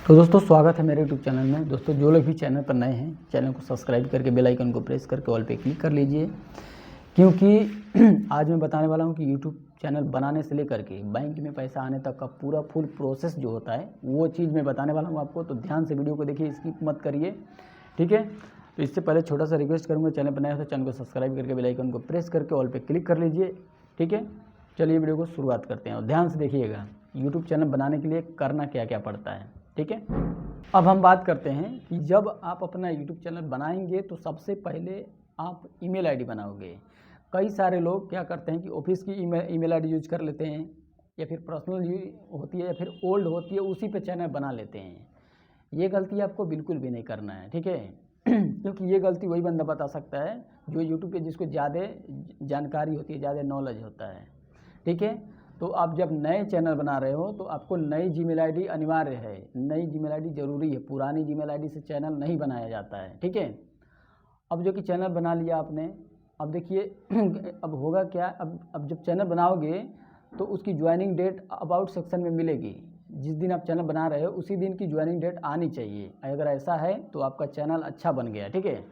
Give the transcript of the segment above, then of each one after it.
तो दोस्तों स्वागत है मेरे यूट्यूब चैनल में। दोस्तों जो लोग भी चैनल पर नए हैं, चैनल को सब्सक्राइब करके बेल आइकन को प्रेस करके ऑल पे क्लिक कर लीजिए, क्योंकि आज मैं बताने वाला हूं कि यूट्यूब चैनल बनाने से लेकर के बैंक में पैसा आने तक का पूरा फुल प्रोसेस जो होता है वो चीज़ मैं बताने वाला हूं आपको। तो ध्यान से वीडियो को देखिए, स्किप मत करिए, ठीक है। तो इससे पहले छोटा सा रिक्वेस्ट करूँगा, चैनल पर नया हो तो चैनल को सब्सक्राइब करके बेल आइकन को प्रेस करके ऑल पे क्लिक कर लीजिए, ठीक है। चलिए वीडियो को शुरुआत करते हैं और ध्यान से देखिएगा यूट्यूब चैनल बनाने के लिए करना क्या क्या पड़ता है, ठीक है। अब हम बात करते हैं कि जब आप अपना यूट्यूब चैनल बनाएंगे तो सबसे पहले आप ईमेल आईडी बनाओगे। कई सारे लोग क्या करते हैं कि ऑफिस की ईमेल आईडी यूज कर लेते हैं, या फिर पर्सनल होती है या फिर ओल्ड होती है, उसी पे चैनल बना लेते हैं। ये गलती आपको बिल्कुल भी नहीं करना है, ठीक है। क्योंकि ये गलती वही बंदा बता सकता है जो यूट्यूब पे जिसको ज़्यादा जानकारी होती है, ज़्यादा नॉलेज होता है, ठीक है। तो आप जब नए चैनल बना रहे हो तो आपको नई जीमेल आईडी अनिवार्य है, नई जीमेल आईडी जरूरी है। पुरानी जीमेल आईडी से चैनल नहीं बनाया जाता है, ठीक है। अब जो कि चैनल बना लिया आपने, अब देखिए अब होगा क्या, अब जब चैनल बनाओगे तो उसकी ज्वाइनिंग डेट अबाउट सेक्शन में मिलेगी। जिस दिन आप चैनल बना रहे हो उसी दिन की ज्वाइनिंग डेट आनी चाहिए। अगर ऐसा है तो आपका चैनल अच्छा बन गया, ठीक है।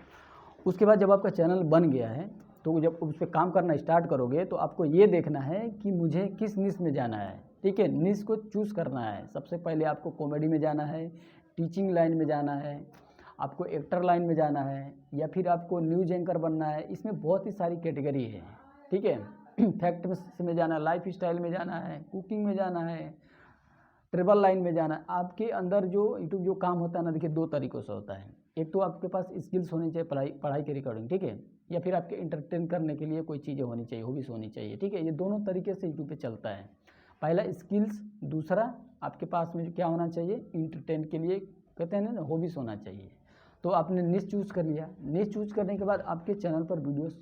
उसके बाद जब आपका चैनल बन गया है तो जब उस पर काम करना स्टार्ट करोगे तो आपको ये देखना है कि मुझे किस निश में जाना है, ठीक है। निश को चूज़ करना है। सबसे पहले आपको कॉमेडी में जाना है, टीचिंग लाइन में जाना है, आपको एक्टर लाइन में जाना है, या फिर आपको न्यूज एंकर बनना है। इसमें बहुत ही सारी कैटेगरी है, ठीक है। फैक्ट में जाना है, लाइफ स्टाइल में जाना है, कुकिंग में जाना है, ट्रेवल लाइन में जाना है। आपके अंदर जो यूट्यूब जो काम होता है ना, देखिए दो तरीक़ों से होता है। एक तो आपके पास स्किल्स होनी चाहिए पढ़ाई के रिकॉर्डिंग, ठीक है, या फिर आपके इंटरटेन करने के लिए कोई चीज़ें होनी चाहिए, हॉबीज़ होनी चाहिए, ठीक है। ये दोनों तरीके से यूट्यूब पे चलता है। पहला स्किल्स, दूसरा आपके पास में क्या होना चाहिए, इंटरटेन के लिए कहते हैं ना हॉबीज़ होना चाहिए। तो आपने निश चूज़ कर लिया। निश चूज़ करने के बाद आपके चैनल पर वीडियोस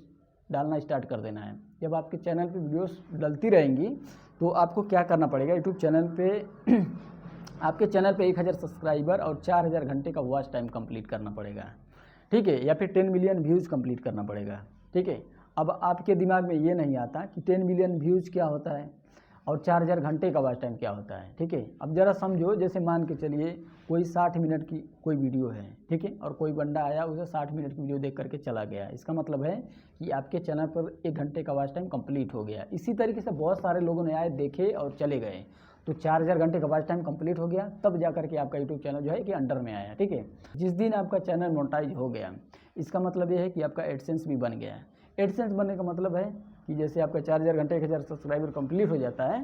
डालना स्टार्ट कर देना है। जब आपके चैनल पे वीडियोस डलती रहेंगी तो आपको क्या करना पड़ेगा, यूट्यूब चैनल पे आपके चैनल पे 1000 सब्सक्राइबर और 4000 घंटे का वॉच टाइम कंप्लीट करना पड़ेगा, ठीक है, या फिर 10 मिलियन व्यूज़ कंप्लीट करना पड़ेगा, ठीक है। अब आपके दिमाग में ये नहीं आता कि 10 मिलियन व्यूज़ क्या होता है और 4000 घंटे का वॉच टाइम क्या होता है, ठीक है। अब ज़रा समझो, जैसे मान के चलिए कोई 60 मिनट की कोई वीडियो है, ठीक है, और कोई बंदा आया उसे 60 मिनट की वीडियो देख करके चला गया। इसका मतलब है कि आपके चैनल पर 1 घंटे का वॉच टाइम कंप्लीट हो गया। इसी तरीके से बहुत सारे लोगों ने आए, देखे और चले गए, तो 4000 घंटे का वॉच टाइम कंप्लीट हो गया, तब जा करके आपका यूट्यूब चैनल जो है कि अंडर में आया, ठीक है। जिस दिन आपका चैनल मोनेटाइज हो गया, इसका मतलब ये है कि आपका एडसेंस भी बन गया। एडसेंस बनने का मतलब है कि जैसे आपका 4000 घंटे 1000 सब्सक्राइबर कंप्लीट हो जाता है,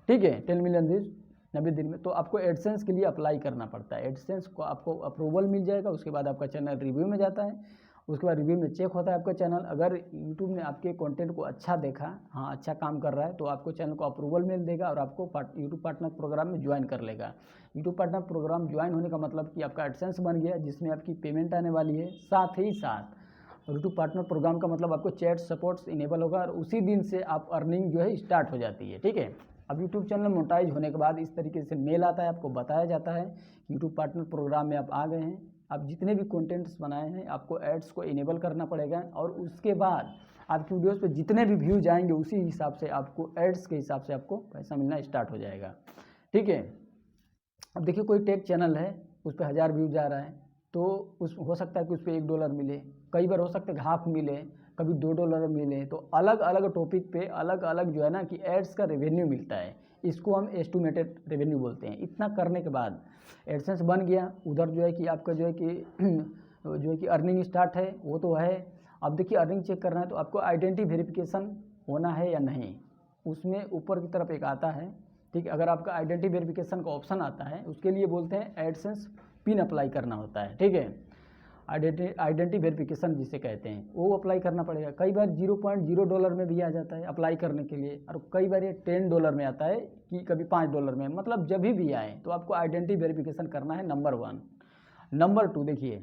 ठीक है, 10 मिलियन व्यूज 90 दिन में, तो आपको एडसेंस के लिए अप्लाई करना पड़ता है। एडसेंस को आपको अप्रूवल मिल जाएगा, उसके बाद आपका चैनल रिव्यू में जाता है। उसके बाद रिव्यू में चेक होता है आपका चैनल। अगर यूट्यूब ने आपके कंटेंट को अच्छा देखा, हाँ अच्छा काम कर रहा है, तो आपको चैनल को अप्रूवल मिल देगा और आपको यूट्यूब पार्टनर प्रोग्राम में ज्वाइन कर लेगा। यूट्यूब पार्टनर प्रोग्राम ज्वाइन होने का मतलब कि आपका एडसेंस बन गया, जिसमें आपकी पेमेंट आने वाली है। साथ ही साथ यूट्यूब पार्टनर प्रोग्राम का मतलब आपको चैट सपोर्ट्स इनेबल होगा और उसी दिन से आप अर्निंग जो है स्टार्ट हो जाती है, ठीक है। अब यूट्यूब चैनल मोनेटाइज होने के बाद इस तरीके से मेल आता है, आपको बताया जाता है कि यूट्यूब पार्टनर प्रोग्राम में आप आ गए हैं। आप जितने भी कंटेंट्स बनाए हैं आपको एड्स को इनेबल करना पड़ेगा, और उसके बाद आपकी वीडियोस पे जितने भी व्यूज आएंगे उसी हिसाब से आपको एड्स के हिसाब से आपको पैसा मिलना स्टार्ट हो जाएगा, ठीक है। अब देखिए कोई टेक चैनल है, उस पर 1000 व्यूज आ रहा है, तो उस हो सकता है कि उस पर $1 मिले, कई बार हो सकता है हाफ मिले, कभी $2 मिले। तो अलग अलग टॉपिक पे अलग अलग जो है ना कि एड्स का रेवेन्यू मिलता है। इसको हम एस्टिमेटेड रेवेन्यू बोलते हैं। इतना करने के बाद एडसेंस बन गया, उधर जो है कि आपका जो है कि अर्निंग स्टार्ट है, वो तो है। अब देखिए अर्निंग चेक करना है तो आपको आइडेंटिटी वेरिफिकेशन होना है या नहीं, उसमें ऊपर की तरफ एक आता है, ठीक है। अगर आपका आइडेंटिटी वेरिफिकेशन का ऑप्शन आता है, उसके लिए बोलते हैं एडसेंस पिन अप्लाई करना होता है, ठीक है। आइडेंटिटी वेरिफिकेशन जिसे कहते हैं, वो अप्लाई करना पड़ेगा। कई बार $0.0 में भी आ जाता है अप्लाई करने के लिए, और कई बार ये $10 में आता है, कि कभी $5 में। मतलब जब भी आए तो आपको आइडेंटिटी वेरिफिकेशन करना है, नंबर 1। नंबर 2 देखिए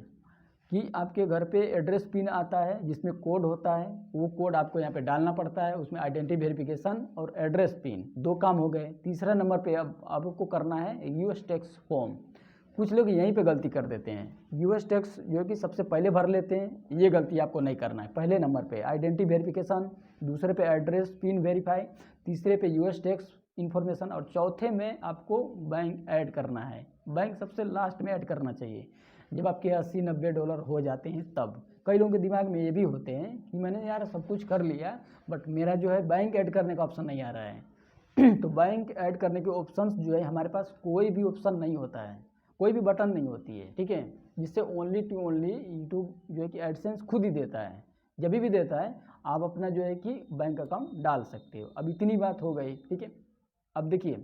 कि आपके घर पे एड्रेस पिन आता है जिसमें कोड होता है, वो कोड आपको यहाँ पे डालना पड़ता है। उसमें आइडेंटिटी वेरिफिकेशन और एड्रेस पिन, 2 काम हो गए। तीसरा नंबर पे अब आपको करना है यूएस टैक्स फॉर्म। कुछ लोग यहीं पे गलती कर देते हैं, यूएस टैक्स जो है कि सबसे पहले भर लेते हैं। ये गलती आपको नहीं करना है। पहले नंबर पे आइडेंटिटी वेरिफिकेशन, दूसरे पे एड्रेस पिन वेरीफाई, तीसरे पे यूएस टैक्स इन्फॉर्मेशन, और चौथे में आपको बैंक ऐड करना है। बैंक सबसे लास्ट में ऐड करना चाहिए, जब आपके 80-90 डॉलर हो जाते हैं तब। कई लोगों के दिमाग में ये भी होते हैं कि मैंने यार सब कुछ कर लिया बट मेरा जो है बैंक ऐड करने का ऑप्शन नहीं आ रहा है तो बैंक ऐड करने के ऑप्शंस जो है हमारे पास कोई भी ऑप्शन नहीं होता है, कोई भी बटन नहीं होती है, ठीक है, जिससे ओनली टू ओनली यूट्यूब जो है कि एडसेंस खुद ही देता है। जब भी देता है आप अपना जो है कि बैंक अकाउंट डाल सकते हो। अब इतनी बात हो गई, ठीक है। अब देखिए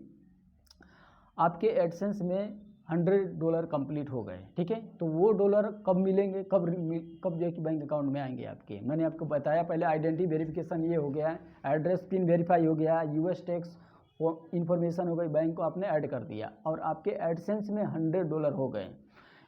आपके एडसेंस में $100 कंप्लीट हो गए, ठीक है, तो वो डॉलर कब मिलेंगे, कब जो है कि बैंक अकाउंट में आएंगे आपके। मैंने आपको बताया पहले, आइडेंटिटी वेरिफिकेशन ये हो गया, एड्रेस पिन वेरीफाई हो गया, यूएस टैक्स इन्फॉर्मेशन हो गई, बैंक को आपने ऐड कर दिया और आपके एडसेंस में $100 हो गए।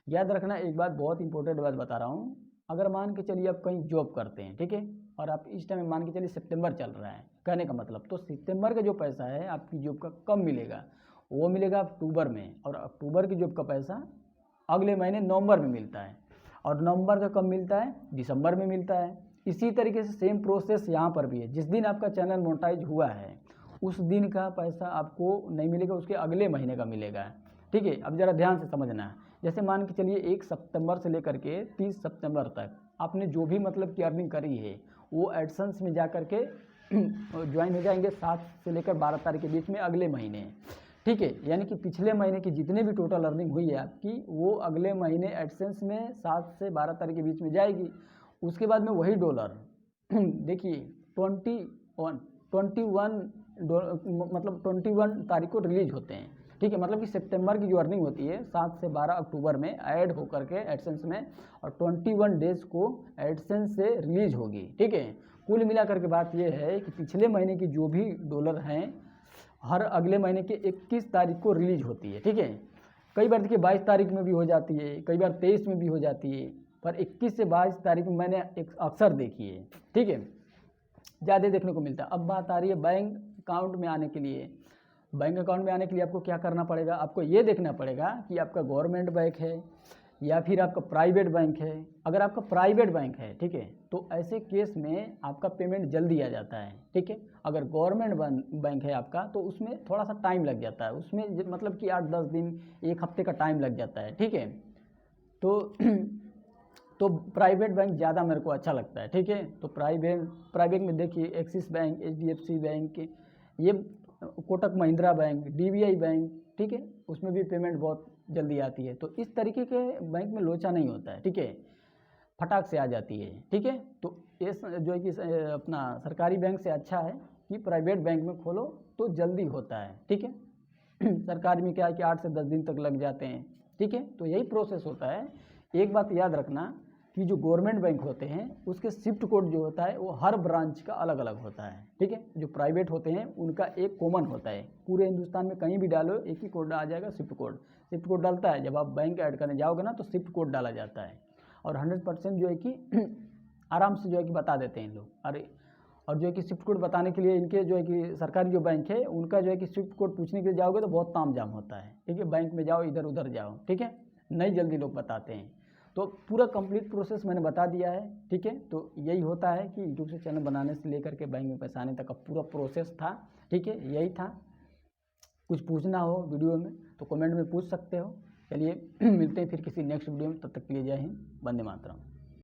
याद रखना एक बात, बहुत इंपॉर्टेंट बात बता रहा हूँ। अगर मान के चलिए आप कहीं जॉब करते हैं, ठीक है, और आप इस टाइम मान के चलिए सितंबर चल रहा है, कहने का मतलब तो सितंबर का जो पैसा है आपकी जॉब का कब मिलेगा, वो मिलेगा अक्टूबर में, और अक्टूबर की जॉब का पैसा अगले महीने नवंबर में मिलता है, और नवंबर का कब मिलता है, दिसंबर में मिलता है। इसी तरीके से सेम प्रोसेस यहाँ पर भी है। जिस दिन आपका चैनल मोनेटाइज हुआ है उस दिन का पैसा आपको नहीं मिलेगा, उसके अगले महीने का मिलेगा, ठीक है। अब ज़रा ध्यान से समझना है। जैसे मान के चलिए 1 सितंबर से लेकर के 30 सितंबर तक आपने जो भी मतलब की अर्निंग करी है वो एडसेंस में जा कर के ज्वाइन हो जाएंगे 7 से लेकर 12 तारीख के बीच में अगले महीने, ठीक है। यानी कि पिछले महीने की जितने भी टोटल अर्निंग हुई है आपकी वो अगले महीने एडसेंस में 7 से 12 तारीख के बीच में जाएगी। उसके बाद में वही डॉलर देखिए 21 तारीख को रिलीज होते हैं, ठीक है। मतलब कि सितंबर की जो अर्निंग होती है 7 से 12 अक्टूबर में ऐड होकर के एडसेंस में, और 21 डेज को एडसेंस से रिलीज होगी, ठीक है। कुल मिलाकर के बात यह है कि पिछले महीने की जो भी डॉलर हैं हर अगले महीने के 21 तारीख को रिलीज होती है, ठीक है। कई बार देखिए 22 तारीख में भी हो जाती है, कई बार 23 में भी हो जाती है, पर 21 से 22 तारीख में मैंने एक अक्सर देखी है, ठीक है, ज़्यादा देखने को मिलता है। अब बात आ रही है बैंक अकाउंट में आने के लिए। बैंक अकाउंट में आने के लिए आपको क्या करना पड़ेगा, आपको ये देखना पड़ेगा कि आपका गवर्नमेंट बैंक है या फिर आपका प्राइवेट बैंक है। अगर आपका प्राइवेट बैंक है, ठीक है, तो ऐसे केस में आपका पेमेंट जल्दी आ जाता है, ठीक है। अगर गवर्नमेंट बैंक है आपका तो उसमें थोड़ा सा टाइम लग जाता है, उसमें मतलब कि 8-10 दिन 1 हफ्ते का टाइम लग जाता है, ठीक है। तो प्राइवेट बैंक ज़्यादा मेरे को अच्छा लगता है, ठीक है। तो प्राइवेट में देखिए एक्सिस बैंक, HDFC बैंक, ये Kotak Mahindra bank, DBI bank, ठीक है, उसमें भी पेमेंट बहुत जल्दी आती है। तो इस तरीके के बैंक में लोचा नहीं होता है, ठीक है, फटाक से आ जाती है, ठीक है। तो ये जो है कि अपना सरकारी बैंक से अच्छा है कि प्राइवेट बैंक में खोलो तो जल्दी होता है, ठीक है। सरकारी में क्या है कि 8 से 10 दिन तक लग जाते हैं, ठीक है। तो यही प्रोसेस होता है। एक बात याद रखना कि जो गवर्नमेंट बैंक होते हैं उसके शिफ्ट कोड जो होता है वो हर ब्रांच का अलग अलग होता है, ठीक है। जो प्राइवेट होते हैं उनका एक कॉमन होता है, पूरे हिंदुस्तान में कहीं भी डालो एक ही कोड आ जाएगा, शिफ्ट कोड डालता है। जब आप बैंक ऐड करने जाओगे ना तो शिफ्ट कोड डाला जाता है, और 100% जो है कि आराम से जो है कि बता देते हैं लोग। अरे और जो है कि शिफ्ट कोड बताने के लिए इनके जो है कि सरकारी जो बैंक है उनका जो है कि शिफ्ट कोड पूछने के लिए जाओगे तो बहुत तामझाम होता है, ठीक है। बैंक में जाओ, इधर उधर जाओ, ठीक है, नहीं जल्दी लोग बताते हैं। तो पूरा कंप्लीट प्रोसेस मैंने बता दिया है, ठीक है। तो यही होता है कि यूट्यूब से चैनल बनाने से लेकर के बैंक में पैसा आने तक का पूरा प्रोसेस था, ठीक है, यही था। कुछ पूछना हो वीडियो में तो कमेंट में पूछ सकते हो। चलिए मिलते हैं फिर किसी नेक्स्ट वीडियो में, तब तक के लिए जय हिंद, वंदे मातरम।